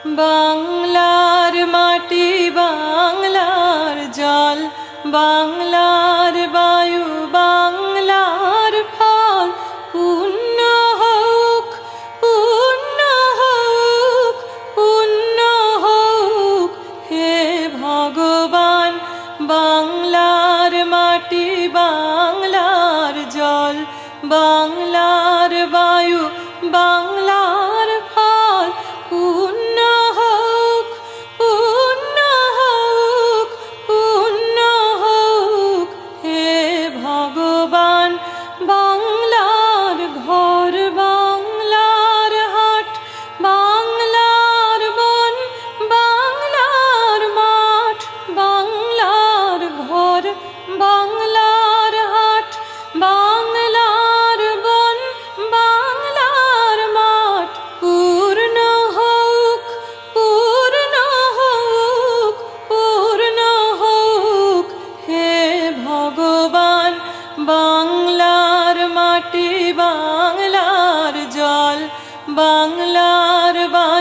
বাংলার মাটি বাংলার জল বাংলার বায়ু বাংলার ফল পুণ্য হোক পুণ্য হোক পুণ্য হোক হে ভগবান। বাংলার মাটি বাংলার জল বাংলার বায়ু বাংলার ফল পুণ্য হোক পুণ্য হোক পুণ্য হোক হে ভগবান। বাংলার ঘর বাংলার হাট বাংলার বন বাংলার মাঠ বাংলার ঘর বাংলার হাট বাংলার বন বাংলার মাঠ পূর্ণ হোক পূর্ণ হোক পূর্ণ হোক হে ভগবান। বাংলার মাটি বাংলার জল বাংলার বায়ু